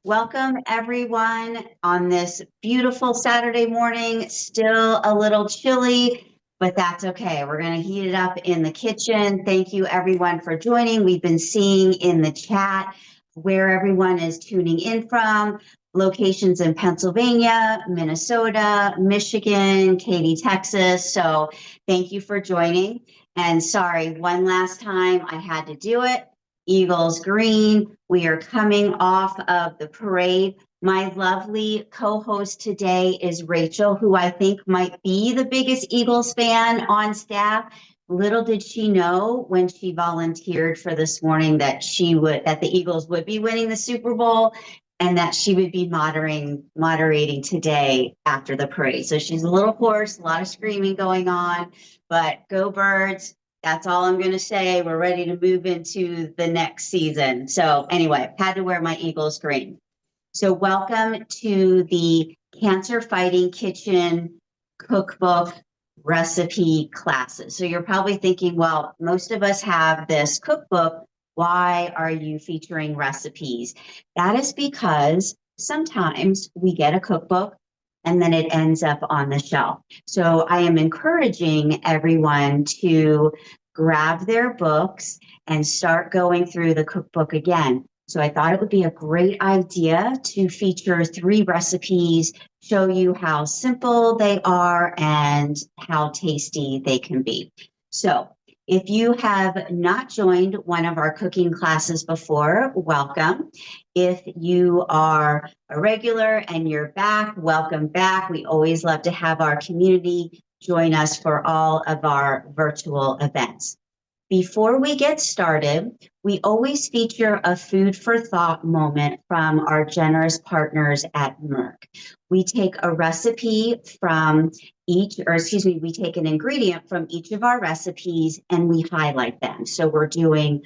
Welcome everyone on this beautiful Saturday morning. Still a little chilly, but that's okay. We're going to heat it up in the kitchen. Thank you everyone for joining. We've been seeing in the chat where everyone is tuning in from. Locations in Pennsylvania, Minnesota, Michigan, Katy, Texas. So thank you for joining. And sorry, one last time I had to do it. Eagles green. We are coming off of the parade. My lovely co-host today is Rachel, who I think might be the biggest Eagles fan on staff. Little did she know when she volunteered for this morning that the Eagles would be winning the Super Bowl and that she would be moderating today after the parade. So she's a little hoarse, a lot of screaming going on, but go Birds. That's all I'm going to say. We're ready to move into the next season. So anyway, had to wear my Eagles green. So welcome to the Cancer-Fighting Kitchen Cookbook recipe classes. So you're probably thinking, well, most of us have this cookbook. Why are you featuring recipes? That is because sometimes we get a cookbook and then it ends up on the shelf. So I am encouraging everyone to grab their books and start going through the cookbook again. So I thought it would be a great idea to feature 3 recipes, show you how simple they are and how tasty they can be. So if you have not joined one of our cooking classes before, welcome. If you are a regular and you're back, welcome back. We always love to have our community join us for all of our virtual events. Before we get started, we always feature a food for thought moment from our generous partners at Merck. We take a recipe from we take an ingredient from each of our recipes and we highlight them. So we're doing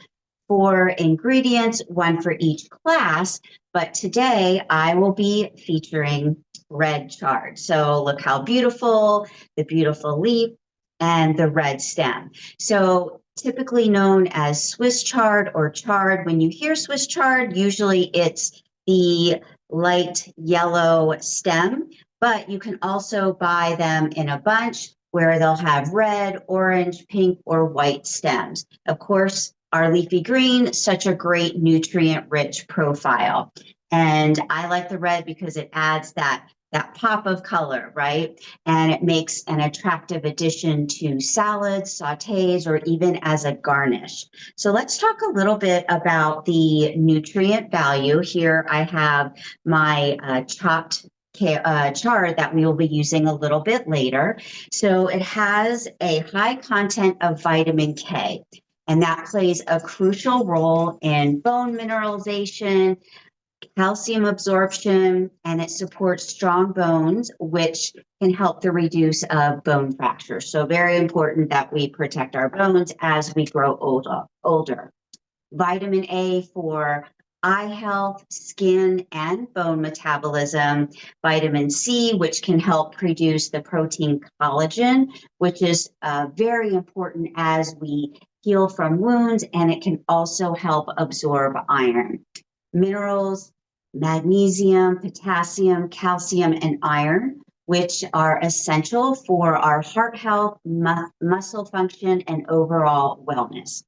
4 ingredients, 1 for each class, but today I will be featuring red chard. So look how beautiful, the beautiful leaf and the red stem. So typically known as Swiss chard or chard. When you hear Swiss chard, usually it's the light yellow stem, but you can also buy them in a bunch where they'll have red, orange, pink, or white stems. Of course, our leafy green, such a great nutrient-rich profile. And I like the red because it adds that pop of color, right? And it makes an attractive addition to salads, sautés, or even as a garnish. So let's talk a little bit about the nutrient value. Here I have my chopped chard that we will be using a little bit later. So it has a high content of vitamin K, and that plays a crucial role in bone mineralization, calcium absorption, and it supports strong bones, which can help the reduce of bone fractures. So very important that we protect our bones as we grow older. Vitamin A for eye health, skin, and bone metabolism. Vitamin C, which can help produce the protein collagen, which is very important as we heal from wounds, and it can also help absorb iron. Minerals, magnesium, potassium, calcium, and iron, which are essential for our heart health, muscle function, and overall wellness.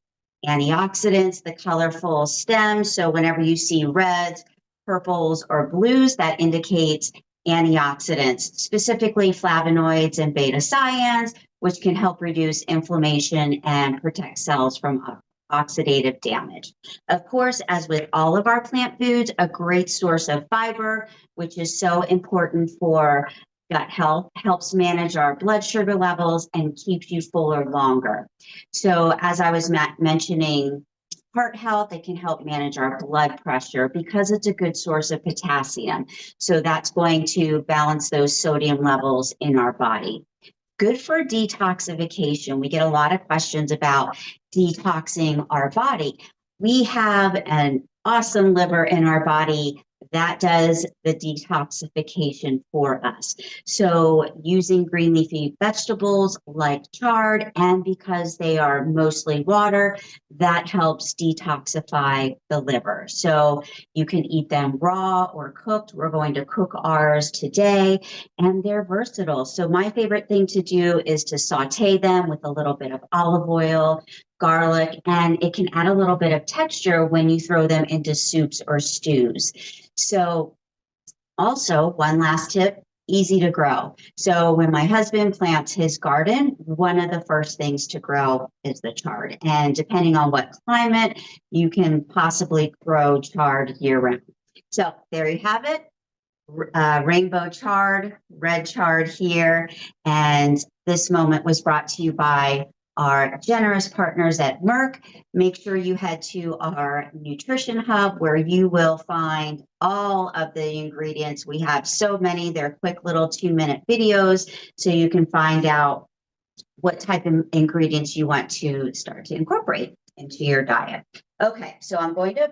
Antioxidants, the colorful stems. So whenever you see reds, purples, or blues, that indicates antioxidants, specifically flavonoids and beta-cyans, which can help reduce inflammation and protect cells from oxidative damage. Of course, as with all of our plant foods, a great source of fiber, which is so important for gut health, helps manage our blood sugar levels and keeps you fuller longer. So as I was mentioning, heart health, it can help manage our blood pressure because it's a good source of potassium. So that's going to balance those sodium levels in our body. Good for detoxification. We get a lot of questions about detoxing our body. We have an awesome liver in our body that does the detoxification for us. So using green leafy vegetables like chard, and because they are mostly water, that helps detoxify the liver. So you can eat them raw or cooked. We're going to cook ours today, and they're versatile. So my favorite thing to do is to saute them with a little bit of olive oil, garlic, and it can add a little bit of texture when you throw them into soups or stews. So also, one last tip, easy to grow. So when my husband plants his garden, one of the first things to grow is the chard. And depending on what climate, you can possibly grow chard year round. So there you have it. Rainbow chard, red chard here. And this moment was brought to you by our generous partners at Merck. Make sure you head to our nutrition hub where you will find all of the ingredients. We have so many. They're quick little 2-minute videos, so you can find out what type of ingredients you want to start to incorporate into your diet. Okay, so I'm going to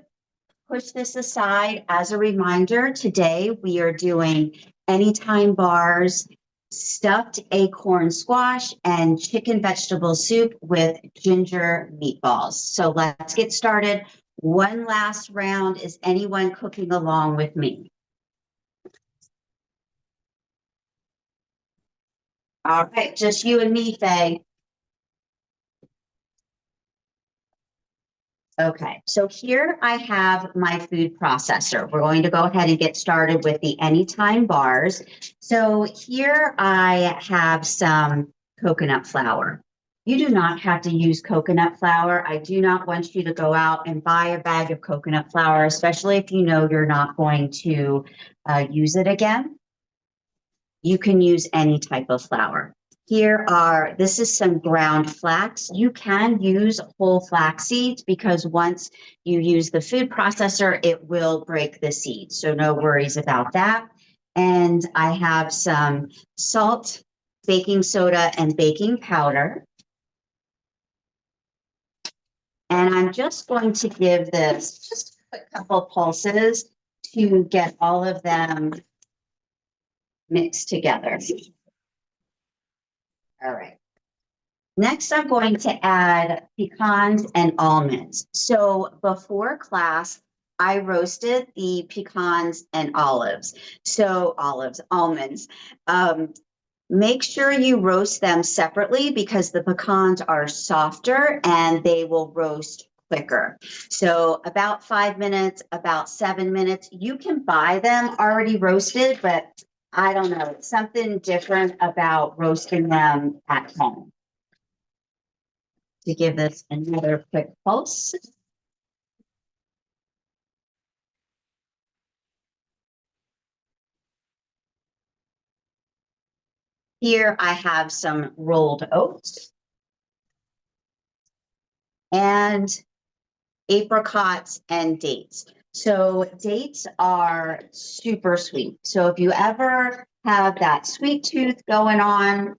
push this aside. As a reminder, today we are doing anytime bars, stuffed acorn squash, and chicken vegetable soup with ginger meatballs. So let's get started. One last round. Is anyone cooking along with me? All right, just you and me, Faye. Okay, so here I have my food processor. We're going to go ahead and get started with the anytime bars. So here I have some coconut flour. You do not have to use coconut flour. I do not want you to go out and buy a bag of coconut flour, especially if you know you're not going to use it again. You can use any type of flour. This is some ground flax. You can use whole flax seeds because once you use the food processor, it will break the seeds. So no worries about that. And I have some salt, baking soda, and baking powder. And I'm just going to give this just a couple pulses to get all of them mixed together. All right. Next, I'm going to add pecans and almonds. So before class, I roasted the pecans and almonds. Make sure you roast them separately because the pecans are softer and they will roast quicker. So about 5 minutes, about 7 minutes. You can buy them already roasted, but I don't know, something different about roasting them at home. To give this another quick pulse. Here I have some rolled oats and apricots and dates. So dates are super sweet. So if you ever have that sweet tooth going on,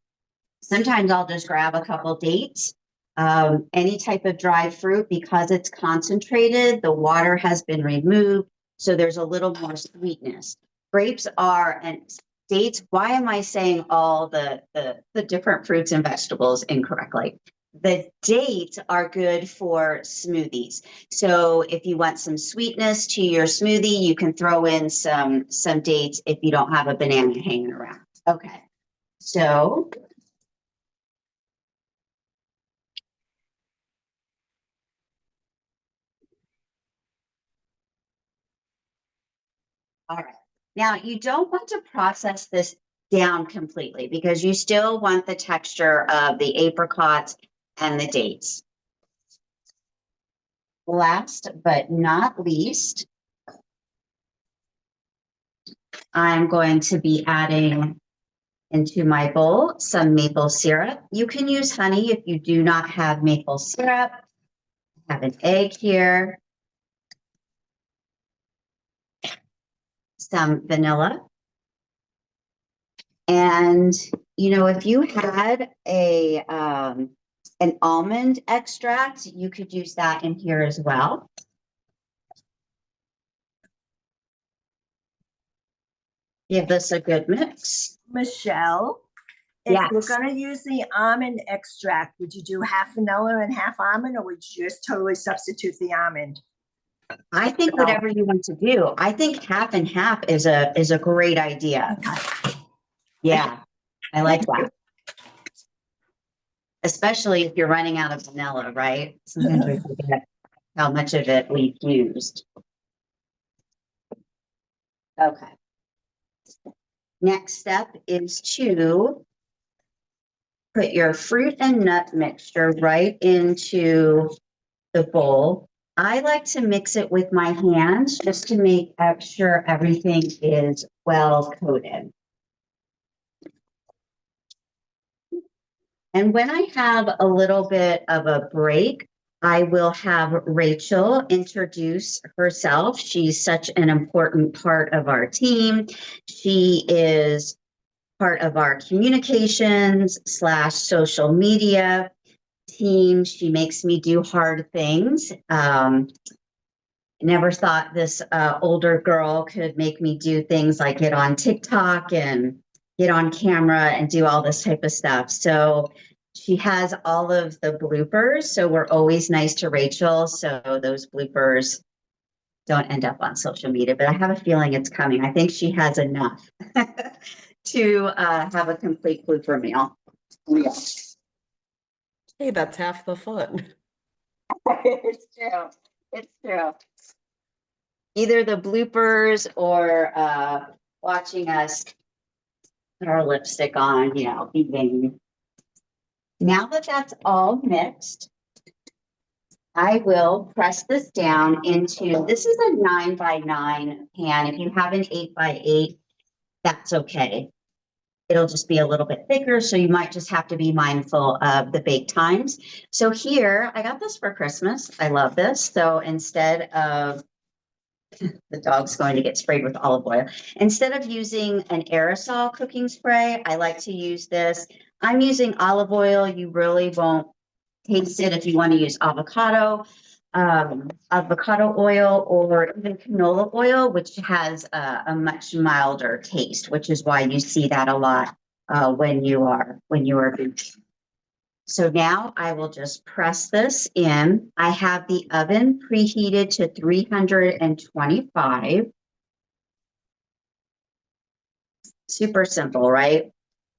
sometimes I'll just grab a couple dates. Any type of dried fruit, because it's concentrated, the water has been removed, so there's a little more sweetness. Grapes are, and dates, why am I saying all the different fruits and vegetables incorrectly? The dates are good for smoothies. So if you want some sweetness to your smoothie, you can throw in some dates if you don't have a banana hanging around. Okay, so all right. Now, you don't want to process this down completely because you still want the texture of the apricots and the dates. Last but not least, I'm going to be adding into my bowl some maple syrup. You can use honey if you do not have maple syrup. I have an egg here, some vanilla. And, you know, if you had an almond extract, you could use that in here as well. Give this a good mix. Michelle, if you're Yes. going to use the almond extract, would you do half vanilla and half almond, or would you just totally substitute the almond? I think whatever you want to do. I think half and half is a great idea. Okay. Yeah, I like that. Especially if you're running out of vanilla, right? Sometimes we forget how much of it we've used. Okay. Next step is to put your fruit and nut mixture right into the bowl. I like to mix it with my hands just to make sure everything is well coated. And when I have a little bit of a break, I will have Rachel introduce herself. She's such an important part of our team. She is part of our communications / social media team. She makes me do hard things. Never thought this older girl could make me do things like get on TikTok and get on camera and do all this type of stuff. So she has all of the bloopers. So we're always nice to Rachel. So those bloopers don't end up on social media, but I have a feeling it's coming. I think she has enough to have a complete blooper meal. Yeah. Hey, that's half the fun. It's true. It's true. Either the bloopers or watching us put our lipstick on, eating. Now that that's all mixed, I will press this down into, this is a 9x9 pan. If you have an 8x8, that's okay. It'll just be a little bit thicker, so you might just have to be mindful of the bake times. So here, I got this for Christmas. I love this. So instead of, the dog's going to get sprayed with olive oil. Instead of using an aerosol cooking spray, I like to use this. I'm using olive oil. You really won't taste it if you want to use avocado oil or even canola oil, which has a much milder taste, which is why you see that a lot when you are baking. So now I will just press this in. I have the oven preheated to 325. Super simple, right?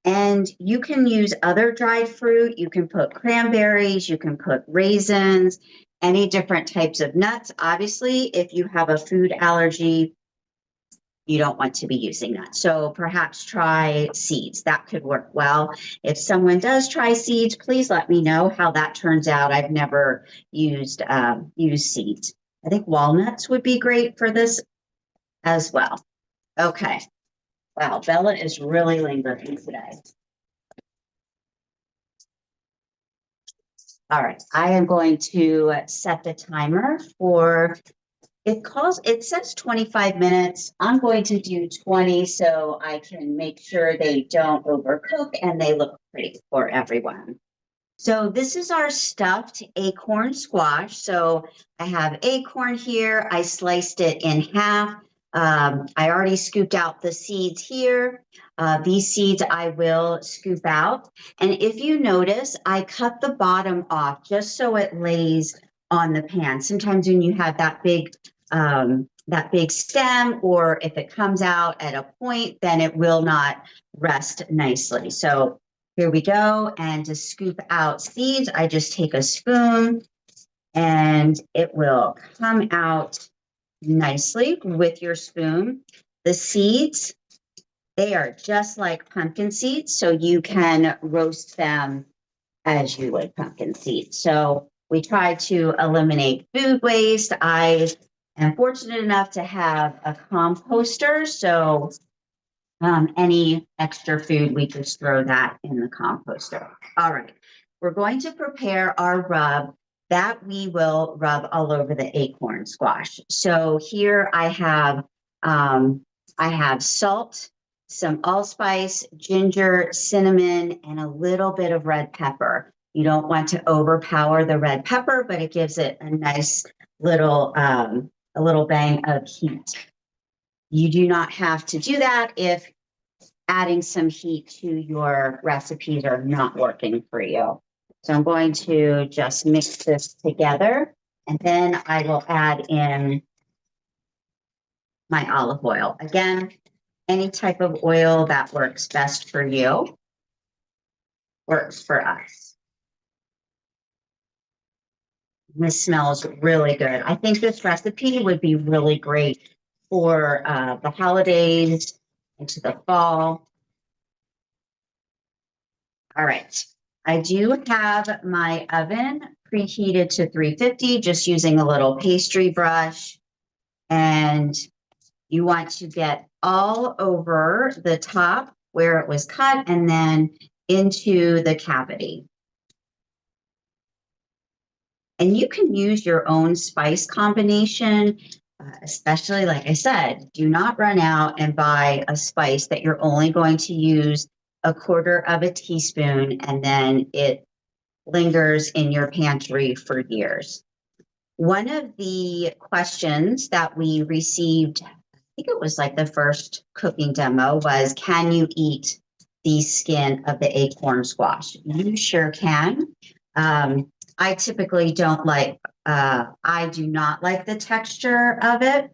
And you can use other dried fruit. You can put cranberries, you can put raisins, any different types of nuts. Obviously, if you have a food allergy, you don't want to be using that. So perhaps try seeds. That could work well. If someone does try seeds, please let me know how that turns out. I've never used seeds. I think walnuts would be great for this as well. Okay. Wow, Bella is really lingering today. All right, I am going to set the timer for, it says 25 minutes. I'm going to do 20 so I can make sure they don't overcook and they look pretty for everyone. So this is our stuffed acorn squash. So I have acorn here. I sliced it in half. I already scooped out the seeds here. These seeds I will scoop out. And if you notice, I cut the bottom off just so it lays on the pan. Sometimes when you have that big stem, or if it comes out at a point, then it will not rest nicely. So here we go. And to scoop out seeds, I just take a spoon and it will come out nicely with your spoon. The seeds, they are just like pumpkin seeds, so you can roast them as you would pumpkin seeds. So we try to eliminate food waste. I am fortunate enough to have a composter, so any extra food, we just throw that in the composter. All right, we're going to prepare our rub that we will rub all over the acorn squash. So here I have salt, some allspice, ginger, cinnamon, and a little bit of red pepper. You don't want to overpower the red pepper, but it gives it a nice little, a little bang of heat. You do not have to do that if adding some heat to your recipes are not working for you. So I'm going to just mix this together, and then I will add in my olive oil. Again, any type of oil that works best for you works for us. This smells really good. I think this recipe would be really great for the holidays into the fall. All right. I do have my oven preheated to 350, just using a little pastry brush. And you want to get all over the top where it was cut and then into the cavity. And you can use your own spice combination, especially like I said, do not run out and buy a spice that you're only going to use a quarter of a teaspoon and then it lingers in your pantry for years. One of the questions that we received, I think it was like the first cooking demo, was, can you eat the skin of the acorn squash? You sure can. I typically don't like, I do not like the texture of it,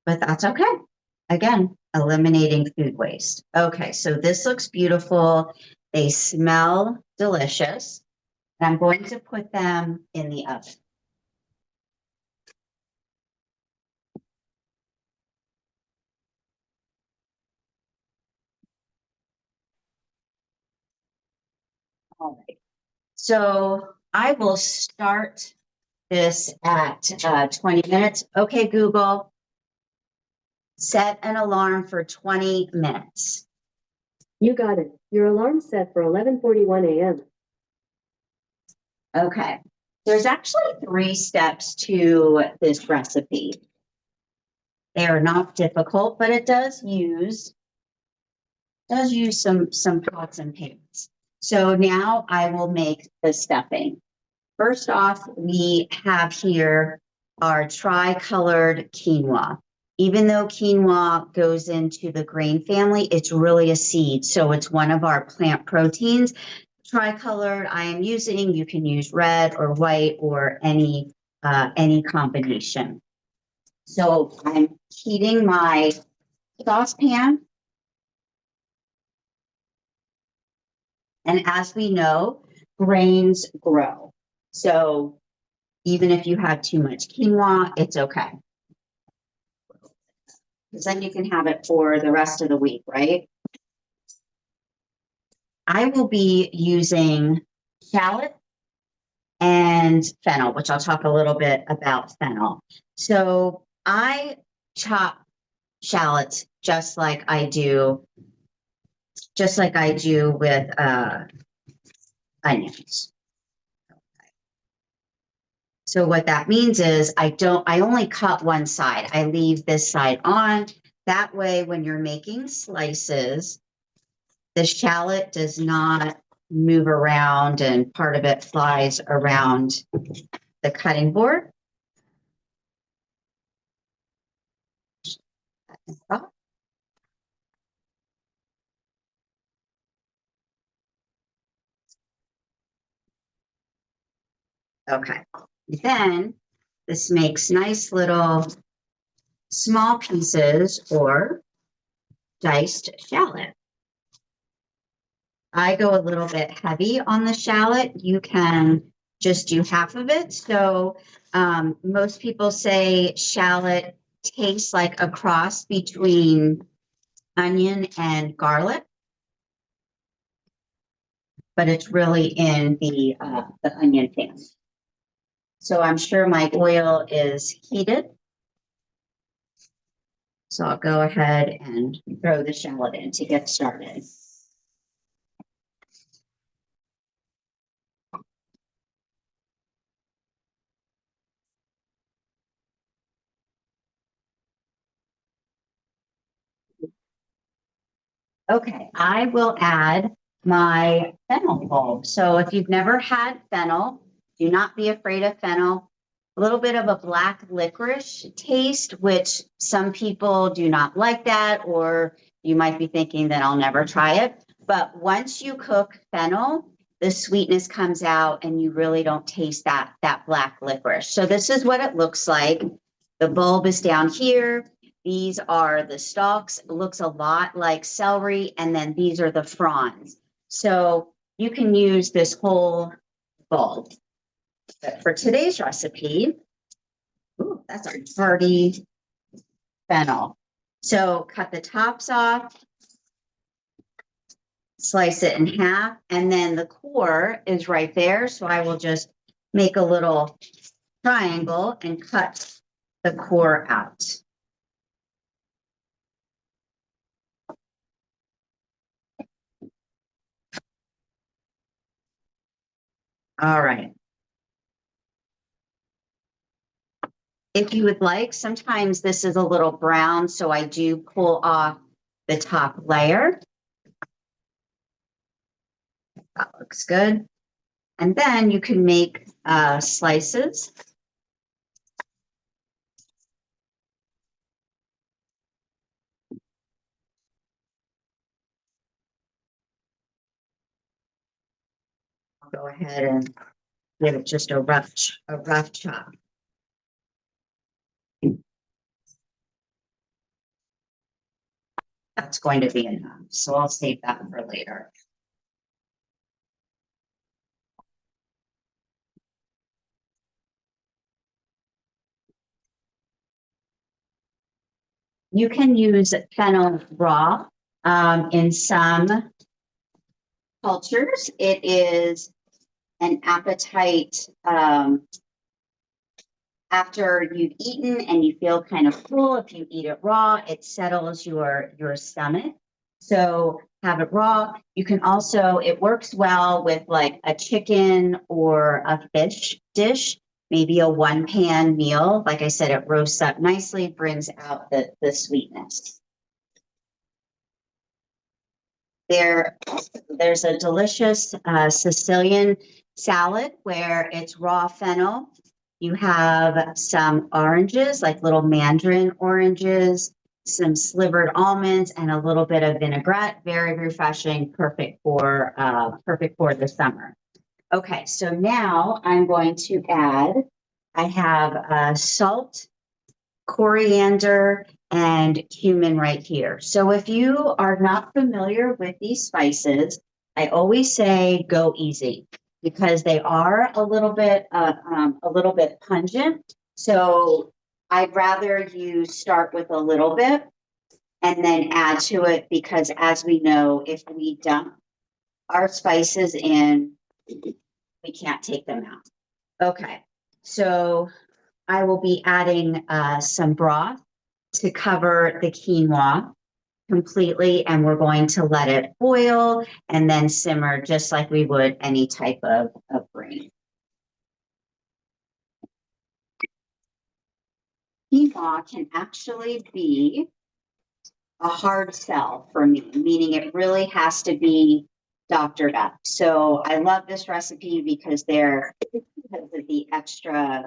but that's okay. Again, eliminating food waste. Okay, so this looks beautiful. They smell delicious. And I'm going to put them in the oven. All right. So I will start this at 20 minutes. Okay, Google, set an alarm for 20 minutes. You got it. Your alarm's set for 11:41 a.m. Okay. There's actually 3 steps to this recipe. They are not difficult, but it does use some pots and pans. So now I will make the stuffing. First off, we have here our tri-colored quinoa. Even though quinoa goes into the grain family, it's really a seed. So it's one of our plant proteins. Tri-colored I am using, you can use red or white or any combination. So I'm heating my saucepan. And as we know, grains grow. So even if you have too much quinoa, it's okay. Because then you can have it for the rest of the week, right? I will be using shallot and fennel, which I'll talk a little bit about fennel. So I chop shallots just like I do with onions. So what that means is I only cut one side. I leave this side on. That way, when you're making slices, the shallot does not move around and part of it flies around the cutting board. Okay, then this makes nice little small pieces or diced shallot. I go a little bit heavy on the shallot. You can just do half of it. So most people say shallot tastes like a cross between onion and garlic, but it's really in the onion family. So I'm sure my oil is heated. So I'll go ahead and throw the shallot in to get started. Okay, I will add my fennel bulb. So if you've never had fennel, do not be afraid of fennel. a little bit of a black licorice taste, which some people do not like that, or you might be thinking that I'll never try it. But once you cook fennel, the sweetness comes out and you really don't taste that black licorice. So this is what it looks like. The bulb is down here. These are the stalks. It looks a lot like celery, and then these are the fronds. So you can use this whole bulb. But for today's recipe, ooh, that's our hearty fennel. So cut the tops off, slice it in half, and then the core is right there. So I will just make a little triangle and cut the core out. All right. If you would like, sometimes this is a little brown, so I do pull off the top layer. That looks good. And then you can make slices. I'll go ahead and give it just a rough chop. That's going to be enough, so I'll save that for later. You can use fennel raw. In some cultures, it is an appetite after you've eaten and you feel kind of full. If you eat it raw, it settles your stomach. So have it raw. You can also, it works well with like a chicken or a fish dish, maybe a one pan meal. Like I said, it roasts up nicely, brings out the sweetness. There's a delicious Sicilian salad where it's raw fennel. You have some oranges, like little mandarin oranges, some slivered almonds, and a little bit of vinaigrette. Very refreshing, perfect for the summer. Okay, so now I'm going to add, I have salt, coriander, and cumin right here. So if you are not familiar with these spices, I always say go easy because they are a little bit pungent. So I'd rather you start with a little bit and then add to it, because as we know, if we dump our spices in, we can't take them out. Okay, so I will be adding some broth to cover the quinoa completely, and we're going to let it boil and then simmer just like we would any type of grain. Quinoa can actually be a hard sell for me, meaning it really has to be doctored up. So I love this recipe because because of the extra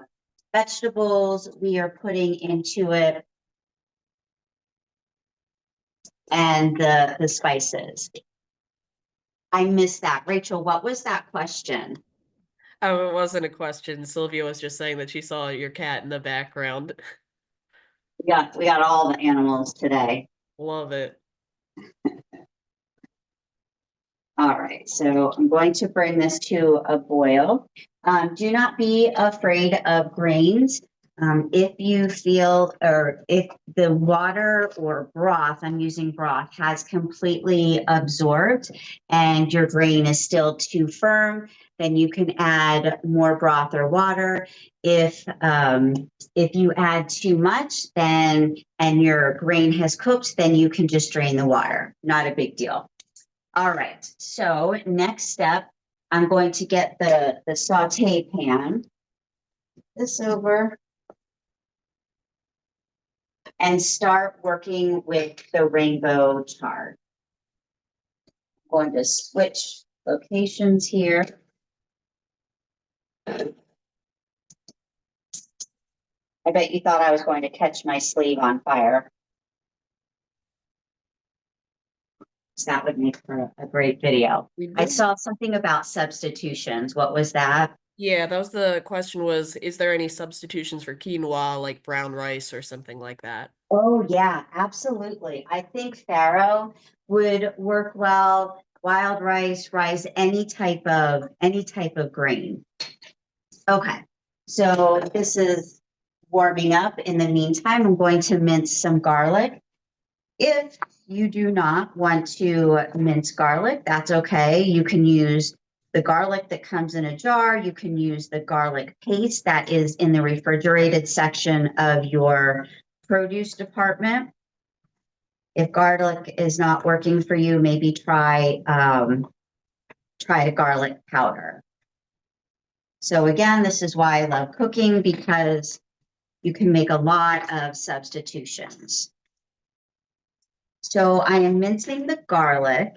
vegetables we are putting into it and the spices. I missed that. Rachel, what was that question? Oh, it wasn't a question. Sylvia was just saying that she saw your cat in the background. We got all the animals today. Love it. All right, so I'm going to bring this to a boil. Do not be afraid of grains. If you feel, or if the water or broth, I'm using broth, has completely absorbed and your grain is still too firm, then you can add more broth or water. If you add too much, then and your grain has cooked, then you can just drain the water. Not a big deal. All right, so next step, I'm going to get the saute pan, this over, and start working with the rainbow chard. I'm going to switch locations here. I bet you thought I was going to catch my sleeve on fire. So that would make for a great video. We I did. saw something about substitutions. What was that? Yeah, that was the question was, is there any substitutions for quinoa, like brown rice or something like that? Oh, yeah, absolutely. I think farro would work well. Wild rice, any type of grain. Okay, so this is warming up. In the meantime, I'm going to mince some garlic. If you do not want to mince garlic, that's okay. You can use the garlic that comes in a jar. You can use the garlic paste that is in the refrigerated section of your produce department. If garlic is not working for you, maybe try a garlic powder. So again, this is why I love cooking, because you can make a lot of substitutions. So I am mincing the garlic.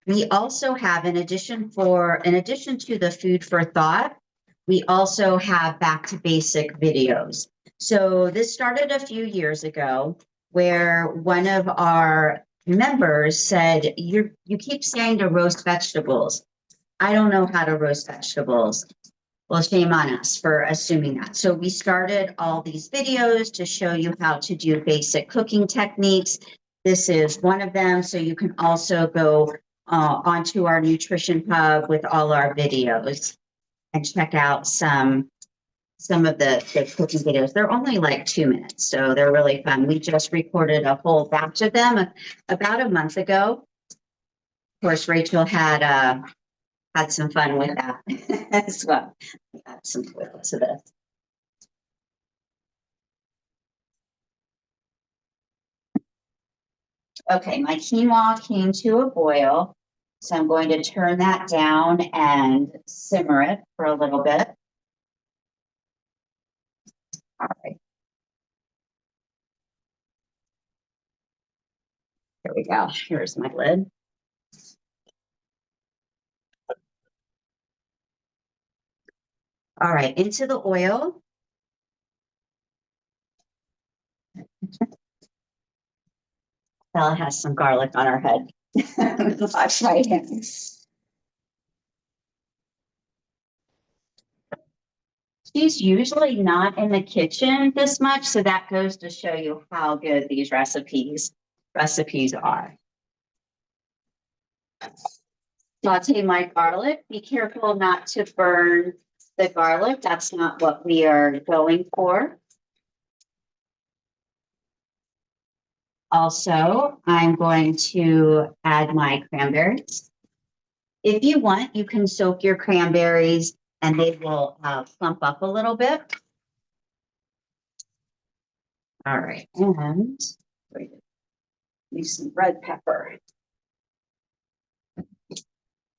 We also have, in addition to the food for thought, we also have back to basic videos. So this started a few years ago, where one of our members said, you keep saying to roast vegetables. I don't know how to roast vegetables. Well, shame on us for assuming that. So we started all these videos to show you how to do basic cooking techniques. This is one of them. So you can also go onto our nutrition hub with all our videos and check out some of the cooking videos. They're only like 2 minutes, so they're really fun. We just recorded a whole batch of them about a month ago. Of course, Rachel had some fun with that as well. Add some oil to this. Okay, my quinoa came to a boil, so I'm going to turn that down and simmer it for a little bit. All right. Here we go. Here's my lid. All right, into the oil. Bella has some garlic on her head. Wash my hands. She's usually not in the kitchen this much, so that goes to show you how good these recipes are. Saute my garlic. Be careful not to burn the garlic. That's not what we are going for. Also, I'm going to add my cranberries. If you want, you can soak your cranberries and they will plump up a little bit. All right, and use some red pepper.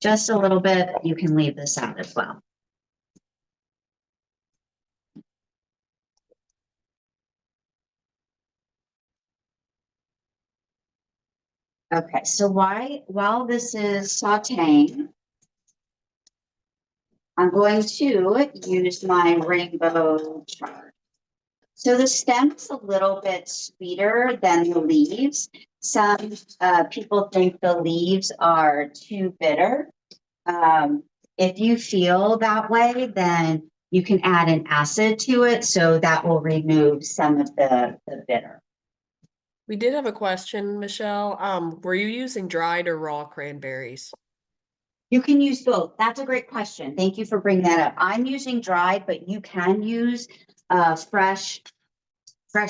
Just a little bit. You can leave this out as well. Okay, so while this is sauteing, I'm going to use my rainbow chard. So the stem is a little bit sweeter than the leaves. Some people think the leaves are too bitter. If you feel that way, then you can add an acid to it, so that will remove some of the bitter. We did have a question, Michelle. Were you using dried or raw cranberries? You can use both. That's a great question. Thank you for bringing that up. I'm using dried, but you can use fresh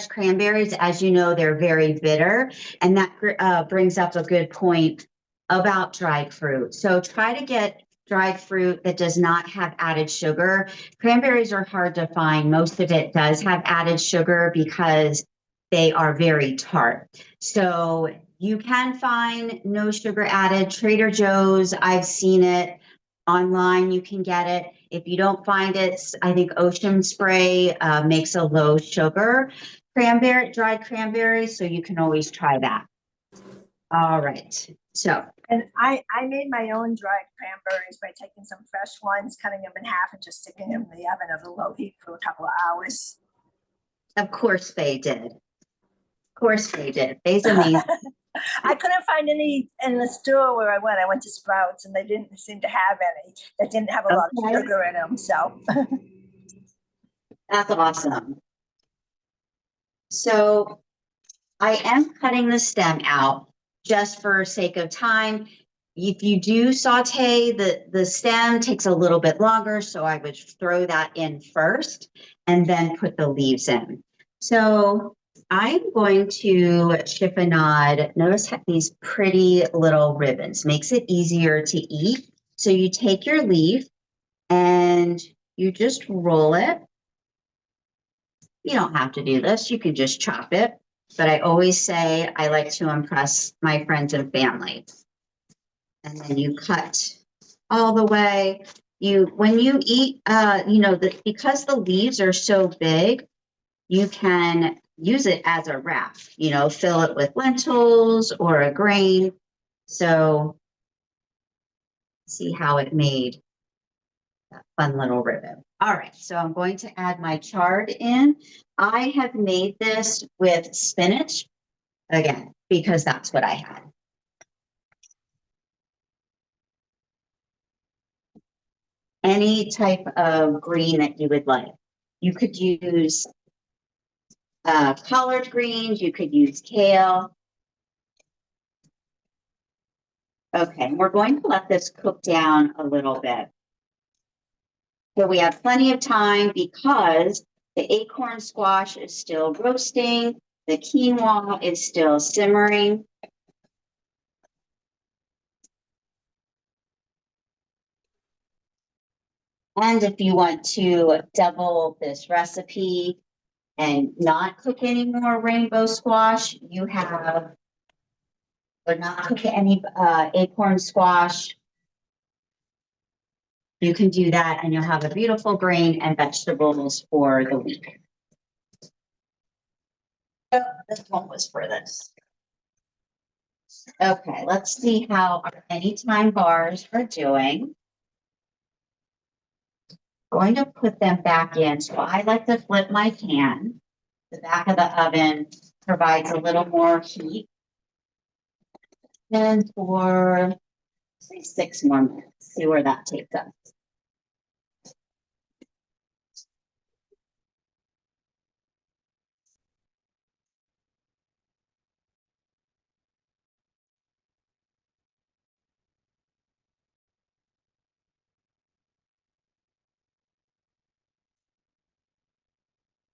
cranberries. As you know, they're very bitter, and that brings up a good point about dried fruit. So try to get dried fruit that does not have added sugar. Cranberries are hard to find. Most of it does have added sugar because they are very tart. So you can find no sugar added. Trader Joe's, I've seen it. Online, you can get it. If you don't find it, I think Ocean Spray makes a low sugar dried cranberry, so you can always try that. All right, so. And I made my own dried cranberries by taking some fresh ones, cutting them in half and just sticking them in the oven at a low heat for a couple of hours. Of course they did. Of course they did. They's amazing. I couldn't find any in the store where I went. I went to Sprouts and they didn't seem to have any. They didn't have a lot of Okay. sugar in them, so. That's awesome. So I am cutting the stem out just for sake of time. If you do saute, the stem takes a little bit longer, so I would throw that in first and then put the leaves in. So I'm going to chiffonade. Notice these pretty little ribbons. Makes it easier to eat. So you take your leaf and you just roll it. You don't have to do this. You can just chop it. But I always say I like to impress my friends and family. And then you cut all the way. When you eat, because the leaves are so big, you can use it as a wrap, fill it with lentils or a grain. So see how it made that fun little ribbon. All right, so I'm going to add my chard in. I have made this with spinach, again, because that's what I had. Any type of green that you would like. You could use collard greens, you could use kale. Okay, we're going to let this cook down a little bit. So we have plenty of time because the acorn squash is still roasting, the quinoa is still simmering. And if you want to double this recipe and not cook any more rainbow squash, you have, or not cook any acorn squash, you can do that and you'll have a beautiful grain and vegetables for the week. Oh, this one was for this. Okay, let's see how our anytime bars are doing. Going to put them back in. So I like to flip my pan. The back of the oven provides a little more heat. And for, say, 6 more minutes, see where that takes us.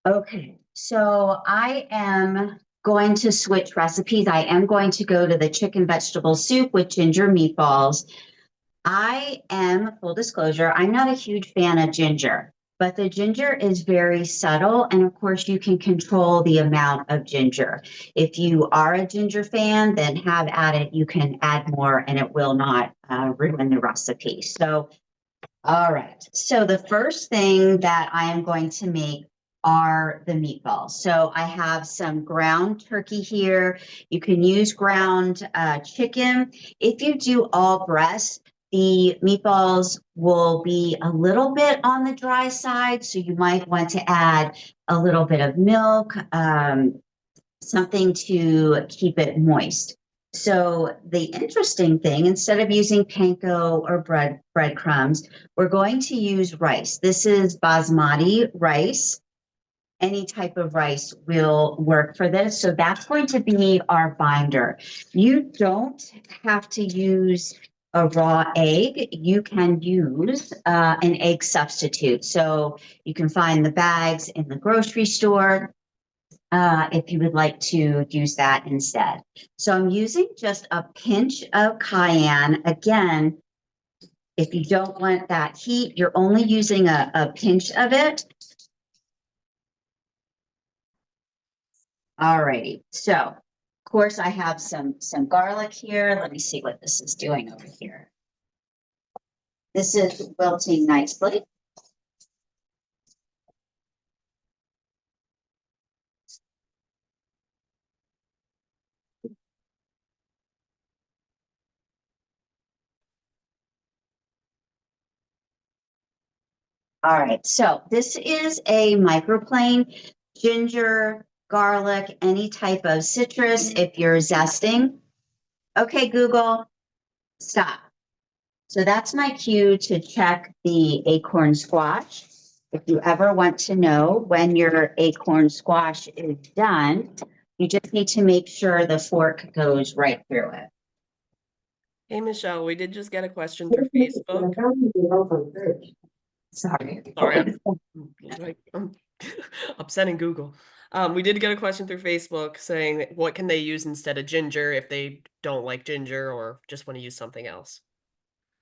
Okay, so I am going to switch recipes. I am going to go to the chicken vegetable soup with ginger meatballs. I am, full disclosure, I'm not a huge fan of ginger, but the ginger is very subtle. And of course, you can control the amount of ginger. If you are a ginger fan, then have at it. You can add more and it will not ruin the recipe. So, all right. So the first thing that I am going to make are the meatballs. So I have some ground turkey here. You can use ground chicken. If you do all breast, the meatballs will be a little bit on the dry side. So you might want to add a little bit of milk, something to keep it moist. So the interesting thing, instead of using panko or breadcrumbs, we're going to use rice. This is basmati rice. Any type of rice will work for this. So that's going to be our binder. You don't have to use a raw egg. You can use an egg substitute. So you can find the bags in the grocery store if you would like to use that instead. So I'm using just a pinch of cayenne. Again, if you don't want that heat, you're only using a pinch of it. All righty. So, of course, I have some garlic here. Let me see what this is doing over here. This is wilting nicely. All right, so this is a microplane. ginger, garlic, any type of citrus if you're zesting. Okay, Google, stop. So that's my cue to check the acorn squash. If you ever want to know when your acorn squash is done, you just need to make sure the fork goes right through it. Hey, Michelle, we did just get a question through Facebook. Sorry. Sorry, I'm upsetting Google. We did get a question through Facebook saying, what can they use instead of ginger if they don't like ginger or just want to use something else?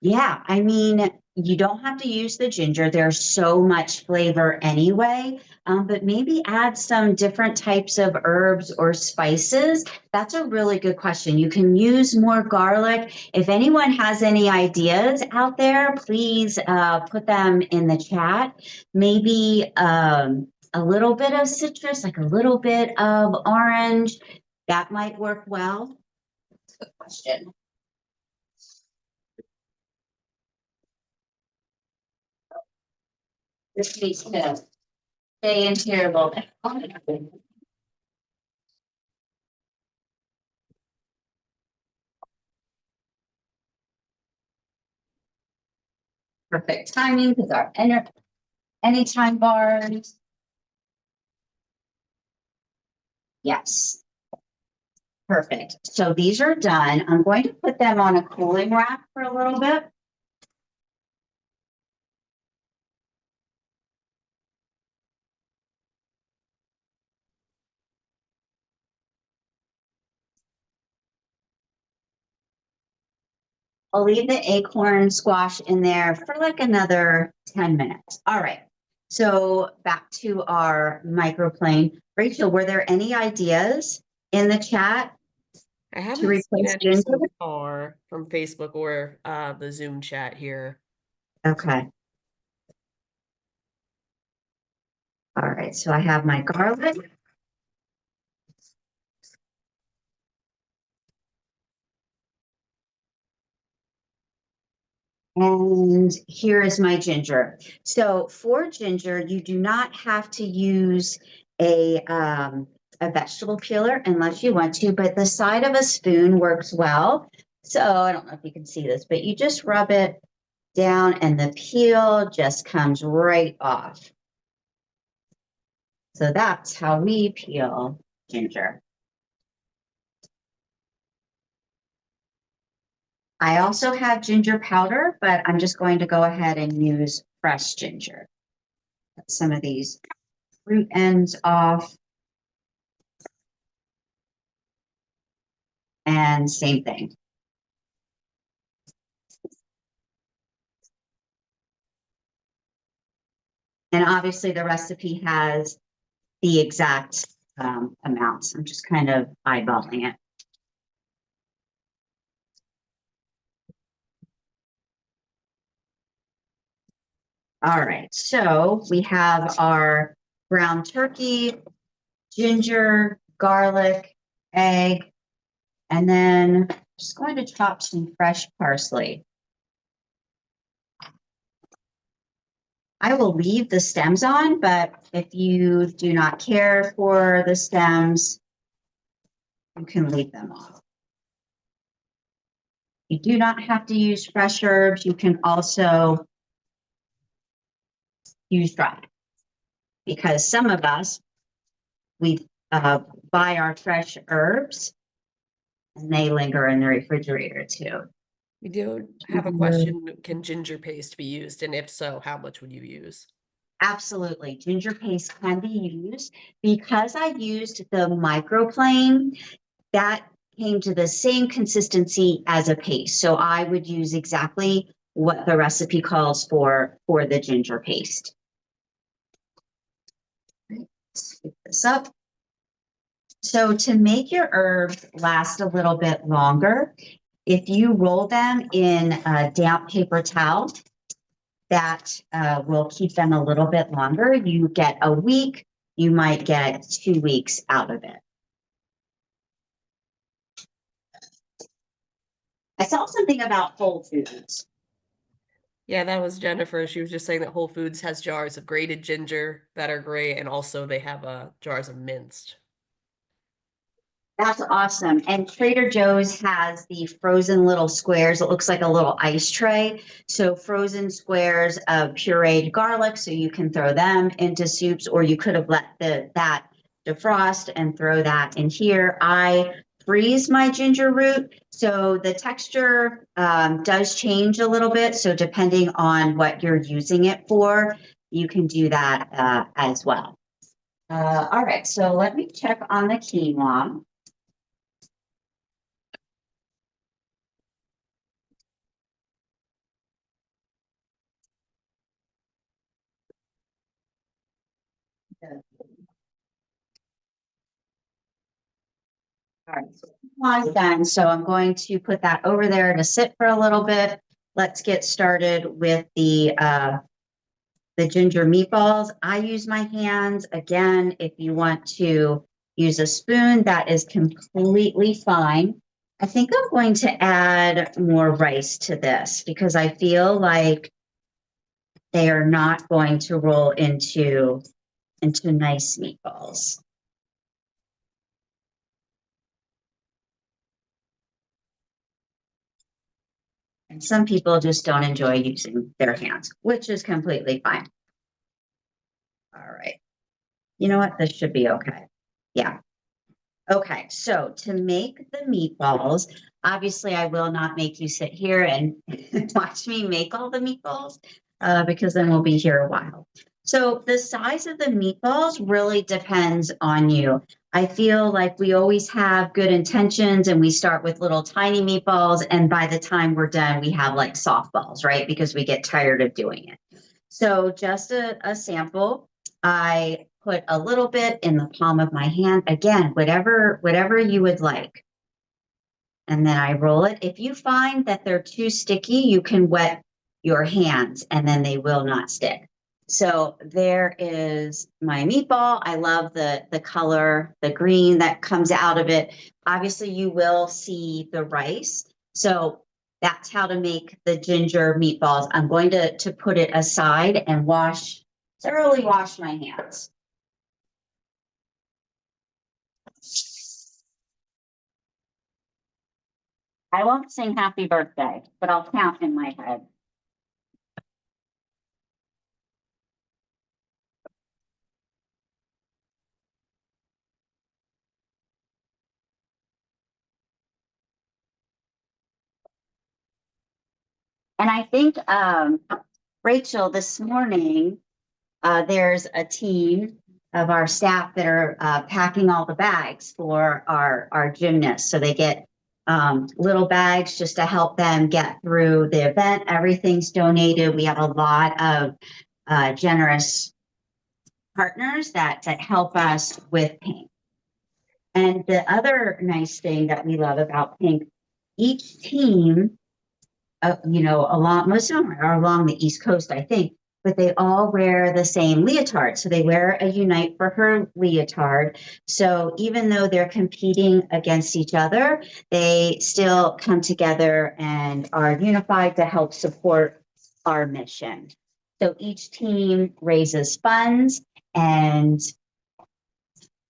Yeah, I mean, you don't have to use the ginger. There's so much flavor anyway, but maybe add some different types of herbs or spices. That's a really good question. You can use more garlic. If anyone has any ideas out there, please put them in the chat. Maybe a little bit of citrus, like a little bit of orange. That might work well. That's a good question. This needs to stay in here a little bit. Perfect timing because our anytime bars. Yes. Perfect. So these are done. I'm going to put them on a cooling rack for a little bit. I'll leave the acorn squash in there for like another 10 minutes. All right. So back to our microplane. Rachel, were there any ideas in the chat I to haven't seen replace any so ginger? far from Facebook or the Zoom chat here. Okay. All right. So I have my garlic. And here is my ginger. So for ginger, you do not have to use a vegetable peeler unless you want to, but the side of a spoon works well. So I don't know if you can see this, but you just rub it down and the peel just comes right off. So that's how we peel ginger. I also have ginger powder, but I'm just going to go ahead and use fresh ginger. Cut some of these root ends off. And same thing. And obviously the recipe has the exact amounts. I'm just kind of eyeballing it. All right, so we have our ground turkey, ginger, garlic, egg, and then just going to chop some fresh parsley. I will leave the stems on, but if you do not care for the stems, you can leave them off. You do not have to use fresh herbs. You can also use dry, because some of us, we buy our fresh herbs and they linger in the refrigerator too. We do have a question, can ginger paste be used? And if so, how much would you use? Absolutely. Ginger paste can be used. Because I used the microplane, that came to the same consistency as a paste. So I would use exactly what the recipe calls for the ginger paste. Scoop this up. So to make your herbs last a little bit longer, if you roll them in a damp paper towel, that will keep them a little bit longer. You get a week, you might get 2 weeks out of it. I saw something about Whole Foods. Yeah, that was Jennifer. She was just saying that Whole Foods has jars of grated ginger that are great, and also they have jars of minced. That's awesome. And Trader Joe's has the frozen little squares. It looks like a little ice tray. So frozen squares of pureed garlic, so you can throw them into soups, or you could have let that defrost and throw that in here. I freeze my ginger root, so the texture does change a little bit. So depending on what you're using it for, you can do that as well. All right, so let me check on the quinoa. All right, so quinoa is done. So I'm going to put that over there to sit for a little bit. Let's get started with the ginger meatballs. I use my hands. Again, if you want to use a spoon, that is completely fine. I think I'm going to add more rice to this because I feel like they are not going to roll into nice meatballs. And some people just don't enjoy using their hands, which is completely fine. All right. You know what? This should be okay. Yeah. Okay. So to make the meatballs, obviously I will not make you sit here and watch me make all the meatballs because then we'll be here a while. So the size of the meatballs really depends on you. I feel like we always have good intentions and we start with little tiny meatballs, and by the time we're done, we have like softballs, right? Because we get tired of doing it. So just a sample, I put a little bit in the palm of my hand. Again, whatever you would like. And then I roll it. If you find that they're too sticky, you can wet your hands and then they will not stick. So there is my meatball. I love the color, the green that comes out of it. Obviously, you will see the rice. So that's how to make the ginger meatballs. I'm going to put it aside and thoroughly wash my hands. I won't sing happy birthday, but I'll count in my head. And I think, Rachel, this morning, there's a team of our staff that are packing all the bags for our gymnasts. So they get little bags just to help them get through the event. Everything's donated. We have a lot of generous partners that help us with Pink. And the other nice thing that we love about Pink, each team, most of them are along the East Coast, I think, but they all wear the same leotard. So they wear a Unite for Her leotard. So even though they're competing against each other, they still come together and are unified to help support our mission. So each team raises funds and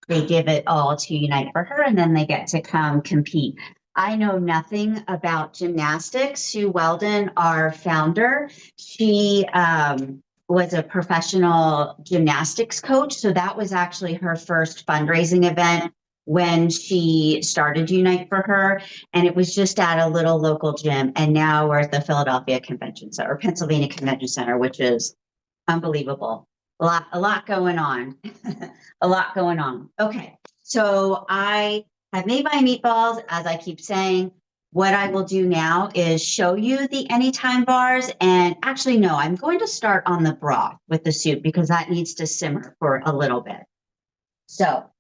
they give it all to Unite for Her, and then they get to come compete. I know nothing about gymnastics. Sue Weldon, our founder, she was a professional gymnastics coach. So that was actually her first fundraising event when she started Unite for Her. And it was just at a little local gym. And now we're at the Philadelphia Convention Center, or Pennsylvania Convention Center, which is unbelievable. A lot going on. A lot going on. Okay, so I have made my meatballs, as I keep saying. What I will do now is show you the anytime bars. And actually, no, I'm going to start on the broth with the soup because that needs to simmer for a little bit. So,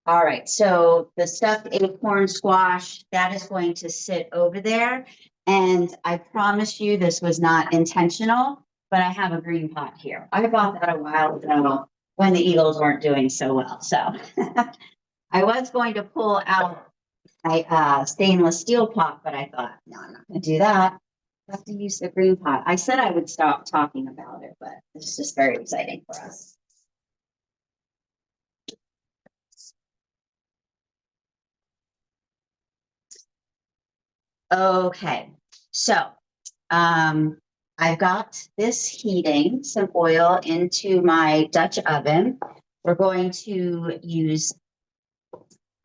all right, so the stuffed acorn squash, that is going to sit over there. And I promise you this was not intentional, but I have a green pot here. I bought that a while ago when the Eagles weren't doing so well. So I was going to pull out stainless steel pot, but I thought, no, I'm not gonna do that. I have to use the green pot. I said I would stop talking about it, but it's just very exciting for us. Okay, so I've got this heating some oil into my Dutch oven. We're going to use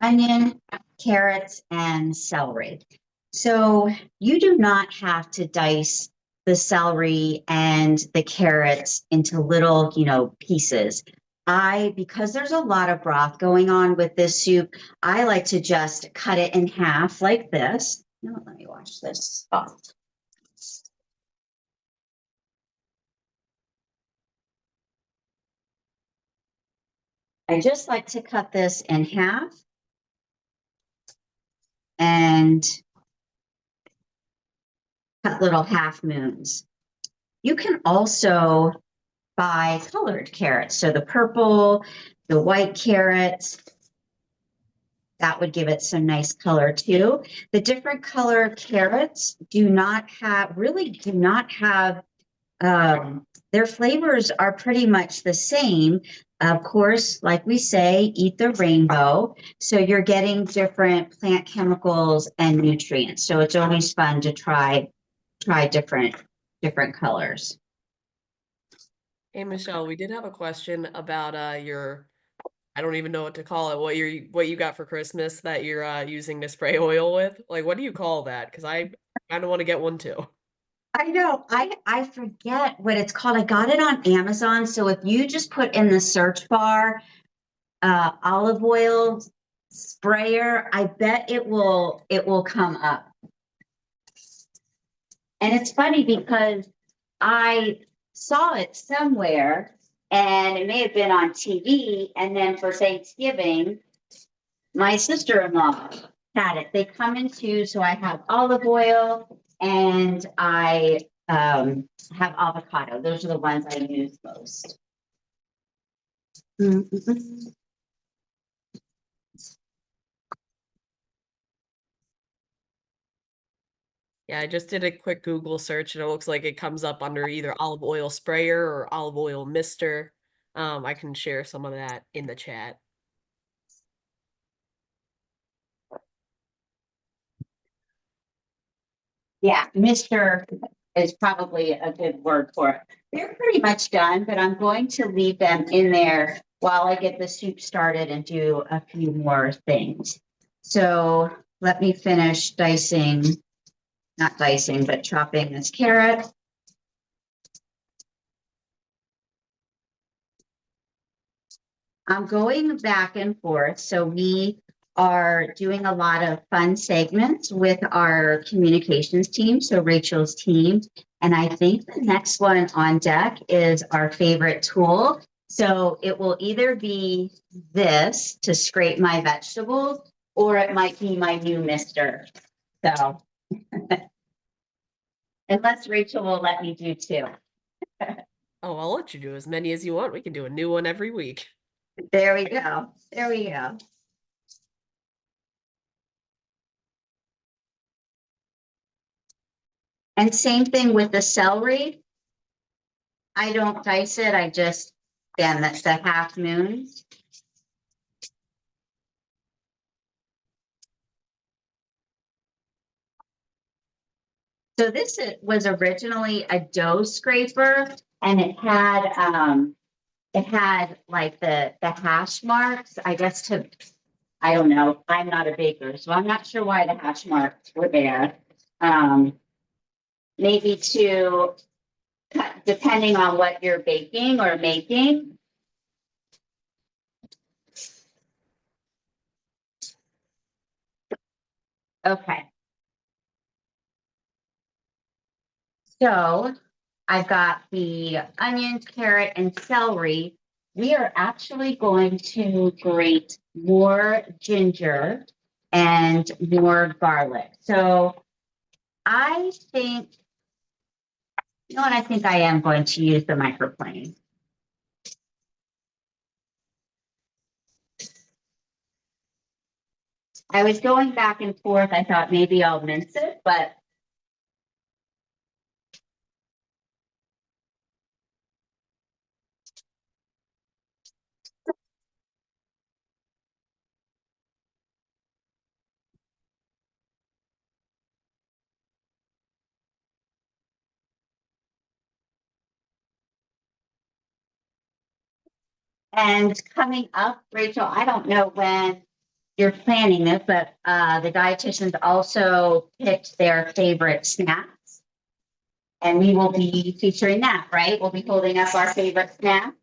onion, carrots, and celery. So you do not have to dice the celery and the carrots into little, pieces. Because there's a lot of broth going on with this soup, I like to just cut it in half like this. No, let me wash this off. I just like to cut this in half and cut little half moons. You can also buy colored carrots. So the purple, the white carrots, that would give it some nice color too. The different color carrots really do not have, their flavors are pretty much the same. Of course, like we say, eat the rainbow. So you're getting different plant chemicals and nutrients. So it's always fun to try different colors. Hey, Michelle, we did have a question about your, I don't even know what to call it, what you got for Christmas that you're using to spray oil with. Like, what do you call that? Because I kind of want to get one too. I know. I forget what it's called. I got it on Amazon. So if you just put in the search bar, olive oil sprayer, I bet it will come up. And it's funny because I saw it somewhere and it may have been on TV. And then for Thanksgiving, my sister-in-law had it. They come in two. So I have olive oil and I have avocado. Those are the ones I use most. Yeah, I just did a quick Google search and it looks like it comes up under either olive oil sprayer or olive oil mister. I can share some of that in the chat. Yeah, Mr. is probably a good word for it. They're pretty much done, but I'm going to leave them in there while I get the soup started and do a few more things. So let me finish not dicing, but chopping this carrot. I'm going back and forth. So we are doing a lot of fun segments with our communications team, so Rachel's team. And I think the next one on deck is our favorite tool. So it will either be this to scrape my vegetables, or it might be my new mister. So unless Rachel will let me do two. Oh, I'll let you do as many as you want. We can do a new one every week. There we go. There we go. And same thing with the celery. I don't dice it. I just, again, that's the half moon. So this was originally a dough scraper, and it had like the hash marks, I guess I don't know. I'm not a baker, so I'm not sure why the hash marks were there. Maybe to cut, depending on what you're baking or making. Okay. So I've got the onion, carrot, and celery. We are actually going to grate more ginger and more garlic. So I think, you know what, I think I am going to use the microplane. I was going back and forth. I thought maybe I'll mince it, but and coming up, Rachel, I don't know when you're planning this, but the dietitians also picked their favorite snacks. And we will be featuring that, right? We'll be holding up our favorite snack.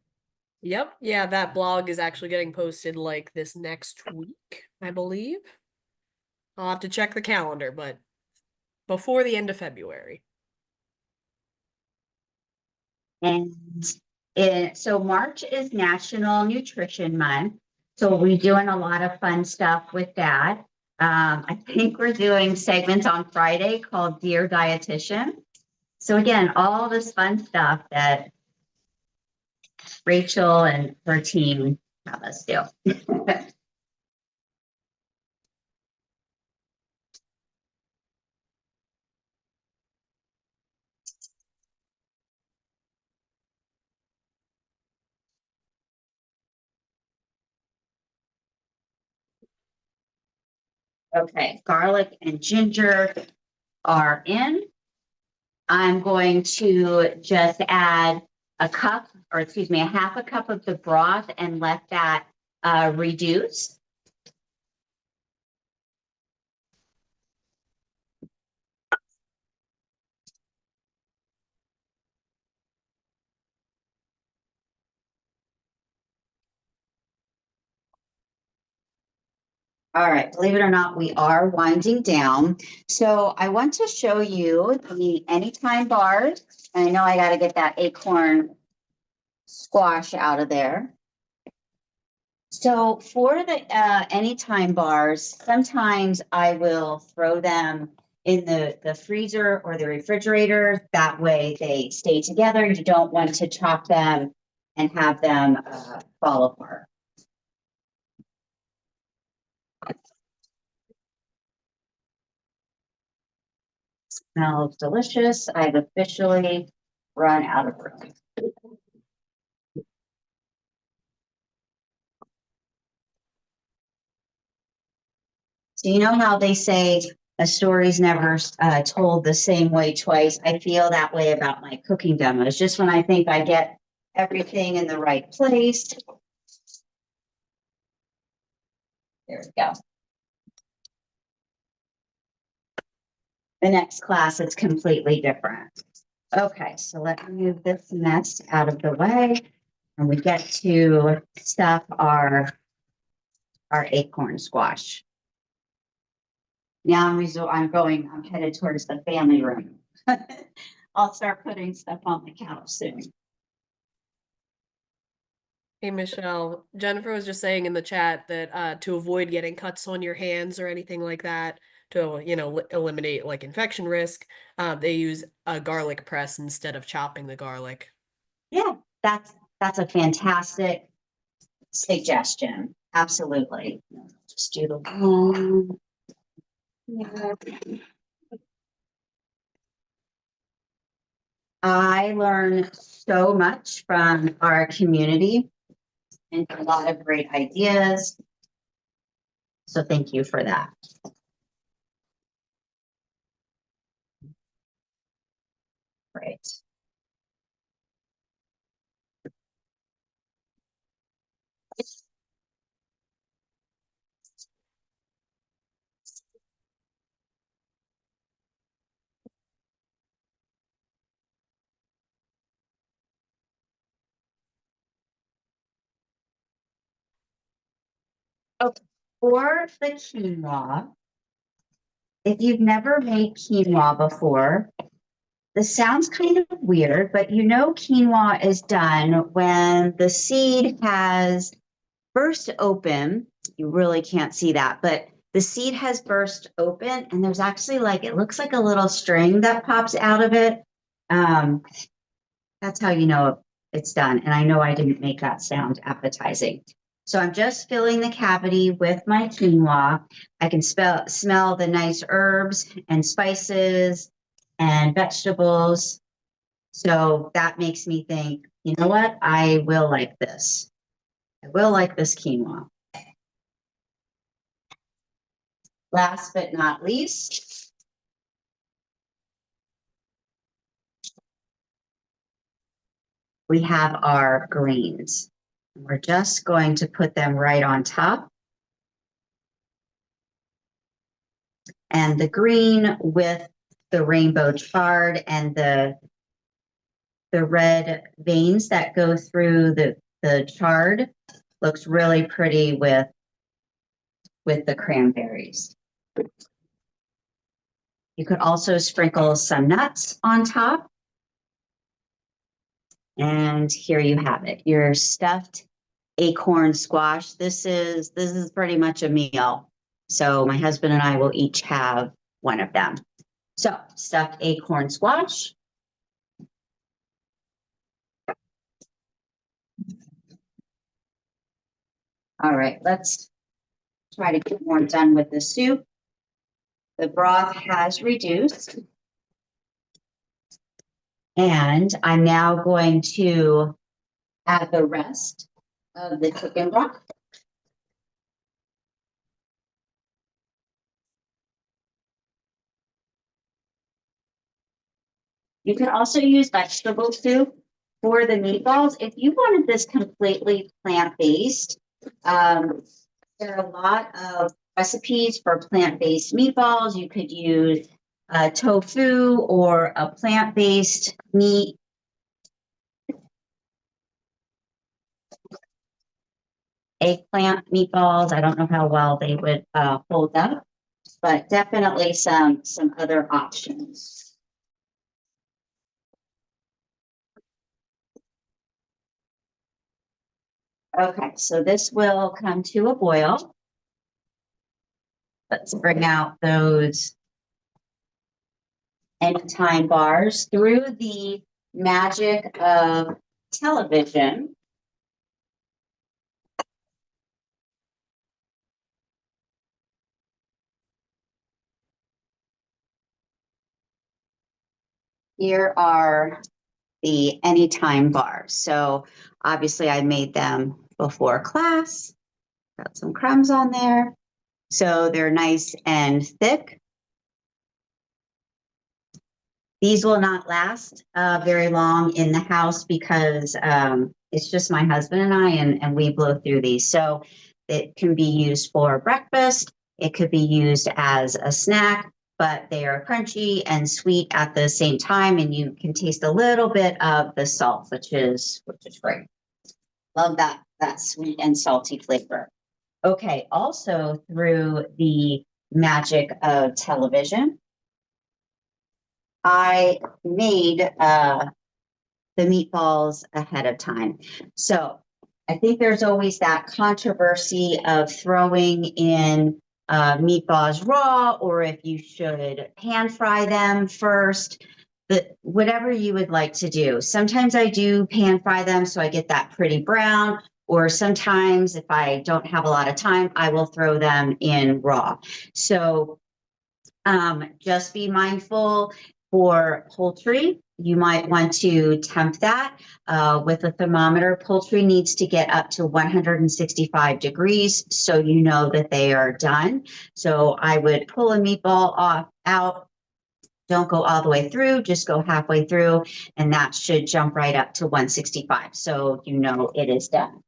Yep. Yeah, that blog is actually getting posted like this next week, I believe. I'll have to check the calendar, but before the end of February. And so March is National Nutrition Month. So we'll be doing a lot of fun stuff with that. I think we're doing segments on Friday called Dear Dietitian. So again, all this fun stuff that Rachel and her team have us do. Okay, garlic and ginger are in. I'm going to just add a cup, or excuse me, a half a cup of the broth and let that reduce. All right, believe it or not, we are winding down. So I want to show you the anytime bars. And I know I got to get that acorn squash out of there. So for the anytime bars, sometimes I will throw them in the freezer or the refrigerator. That way they stay together. You don't want to chop them and have them fall apart. Smells delicious. I've officially run out of room. So you know how they say a story's never told the same way twice? I feel that way about my cooking demos. Just when I think I get everything in the right place. There we go. The next class is completely different. Okay, so let me move this mess out of the way and we get to stuff our acorn squash. Now I'm headed towards the family room. I'll start putting stuff on the couch soon. Hey, Michelle, Jennifer was just saying in the chat that to avoid getting cuts on your hands or anything like that, to, eliminate like infection risk, they use a garlic press instead of chopping the garlic. Yeah, that's a fantastic suggestion. Absolutely. Just do the one. Yeah. I learn so much from our community and a lot of great ideas. So thank you for that. Great. Okay, for the quinoa, if you've never made quinoa before, this sounds kind of weird, but quinoa is done when the seed has burst open. You really can't see that, but the seed has burst open and there's actually it looks like a little string that pops out of it. That's how you know it's done. And I know I didn't make that sound appetizing. So I'm just filling the cavity with my quinoa. I can smell the nice herbs and spices and vegetables. So that makes me think, you know what? I will like this. I will like this quinoa. Last but not least, we have our greens. We're just going to put them right on top. And the green with the rainbow chard and the red veins that go through the chard looks really pretty with the cranberries. You could also sprinkle some nuts on top. And here you have it, your stuffed acorn squash. This is pretty much a meal. So my husband and I will each have one of them. So stuffed acorn squash. All right, let's try to get more done with the soup. The broth has reduced. And I'm now going to add the rest of the chicken broth. You can also use vegetable soup for the meatballs. If you wanted this completely plant-based, there are a lot of recipes for plant-based meatballs. You could use tofu or a plant-based meat. Eggplant meatballs. I don't know how well they would hold up, but definitely some other options. Okay, so this will come to a boil. Let's bring out those anytime bars through the magic of television. Here are the anytime bars. So obviously I made them before class. Got some crumbs on there. So they're nice and thick. These will not last very long in the house because it's just my husband and I, and we blow through these. So it can be used for breakfast. It could be used as a snack, but they are crunchy and sweet at the same time. And you can taste a little bit of the salt, which is great. Love that sweet and salty flavor. Okay, also through the magic of television, I made the meatballs ahead of time. So I think there's always that controversy of throwing in meatballs raw, or if you should pan fry them first. But whatever you would like to do. Sometimes I do pan fry them so I get that pretty brown, or sometimes if I don't have a lot of time, I will throw them in raw. So just be mindful for poultry. You might want to temp that with a thermometer. Poultry needs to get up to 165 degrees so you know that they are done. So I would pull a meatball out. Don't go all the way through, just go halfway through, and that should jump right up to 165. So you know it is done.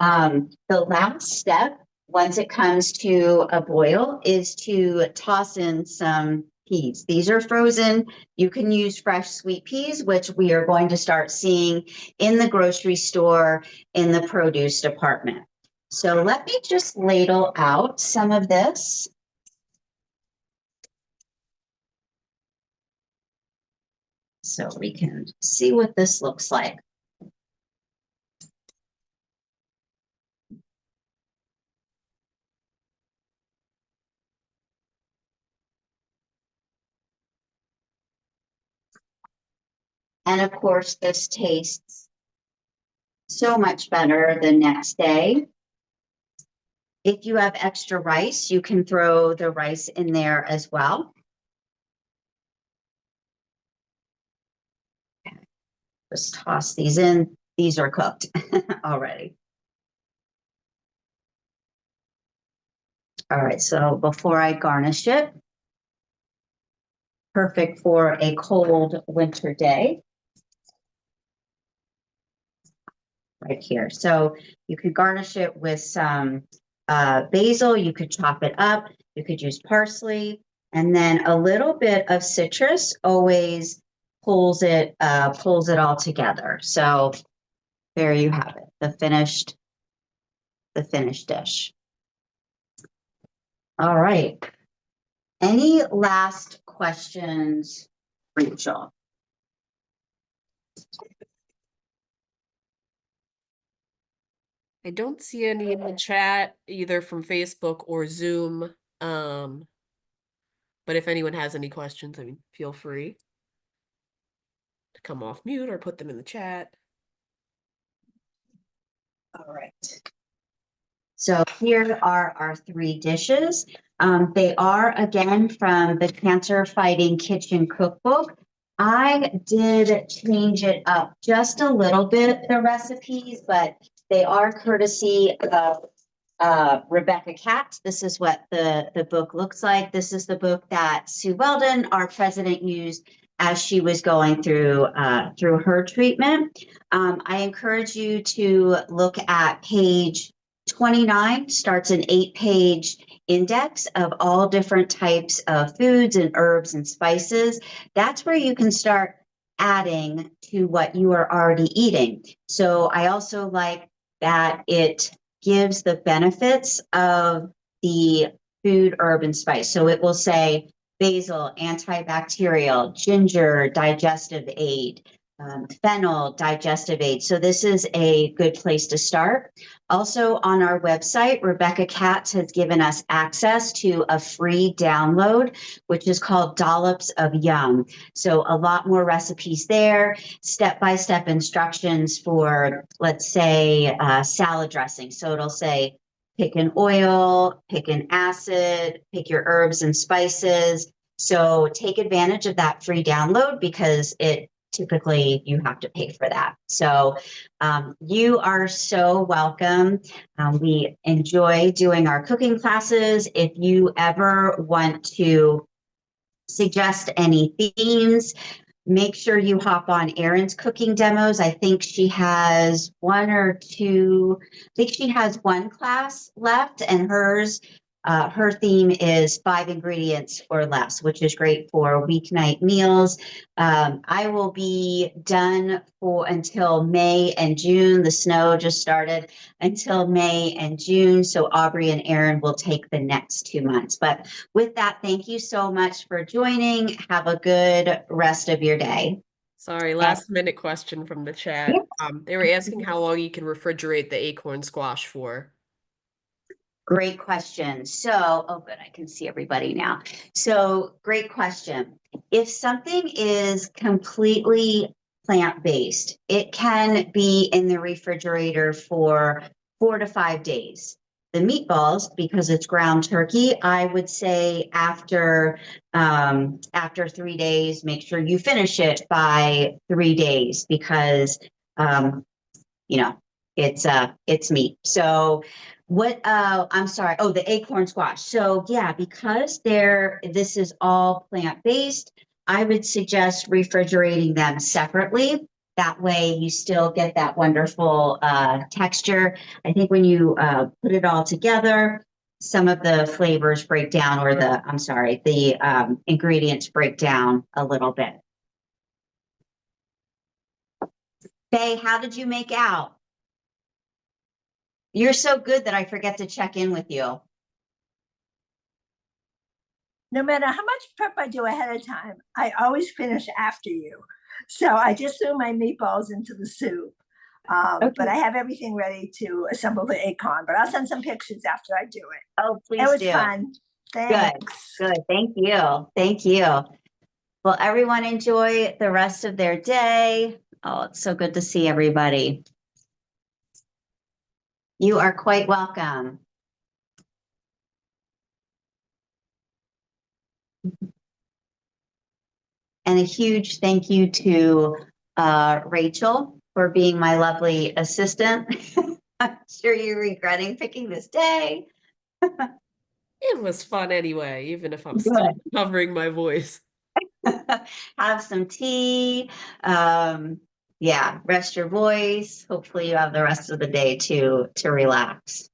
The last step, once it comes to a boil, is to toss in some peas. These are frozen. You can use fresh sweet peas, which we are going to start seeing in the grocery store in the produce department. So let me just ladle out some of this. So we can see what this looks like. And of course, this tastes so much better the next day. If you have extra rice, you can throw the rice in there as well. Just toss these in. These are cooked already. All right, so before I garnish it, perfect for a cold winter day. Right here. So you could garnish it with some basil. You could chop it up. You could use parsley, and then a little bit of citrus always pulls it all together. So there you have it, the finished dish. All right. Any last questions, Rachel? I don't see any in the chat, either from Facebook or Zoom. But if anyone has any questions, I mean, feel free to come off mute or put them in the chat. All right. So here are our 3 dishes. They are, again, from the Cancer-Fighting Kitchen Cookbook. I did change it up just a little bit, the recipes, but they are courtesy of Rebecca Katz. This is what the book looks like. This is the book that Sue Weldon, our president, used as she was going through her treatment. I encourage you to look at page 29, starts an 8-page index of all different types of foods and herbs and spices. That's where you can start adding to what you are already eating. So I also like that it gives the benefits of the food, herb, and spice. So it will say basil, antibacterial, ginger, digestive aid, fennel, digestive aid. So this is a good place to start. Also on our website, Rebecca Katz has given us access to a free download, which is called Dollops of Yum. So a lot more recipes there, step-by-step instructions for, let's say, salad dressing. So it'll say, pick an oil, pick an acid, pick your herbs and spices. So take advantage of that free download because typically you have to pay for that. So you are so welcome. We enjoy doing our cooking classes. If you ever want to suggest any themes, make sure you hop on Erin's cooking demos. I think she has 1 or 2, I think she has 1 class left, and her theme is 5 ingredients or less, which is great for weeknight meals. I will be done until May and June. The snow just started until May and June. So Aubrey and Erin will take the next 2 months. But with that, thank you so much for joining. Have a good rest of your day. Sorry, last minute question from the chat. They were asking how long you can refrigerate the acorn squash for. Great question. So, oh, good, I can see everybody now. So, great question. If something is completely plant-based, it can be in the refrigerator for 4 to 5 days. The meatballs, because it's ground turkey, I would say after 3 days, make sure you finish it by 3 days because it's meat. So I'm sorry. Oh, the acorn squash. So yeah, because this is all plant-based, I would suggest refrigerating them separately. That way you still get that wonderful texture. I think when you put it all together, some of the flavors break down, or the ingredients break down a little bit. Faye, how did you make out? You're so good that I forget to check in with you. No matter how much prep I do ahead of time, I always finish after you. So I just threw my meatballs into the soup. Okay. But I have everything ready to assemble the acorn, but I'll send some pictures after I do it. Oh, please It was do. fun. Thanks. Good. Thank you. Thank you. Well, everyone enjoy the rest of their day. Oh, it's so good to see everybody. You are quite welcome. And a huge thank you to Rachel for being my lovely assistant. I'm sure you're regretting picking this day. It was fun anyway, even if I'm Good. still covering my voice. Have some tea. Yeah, rest your voice. Hopefully you have the rest of the day to relax.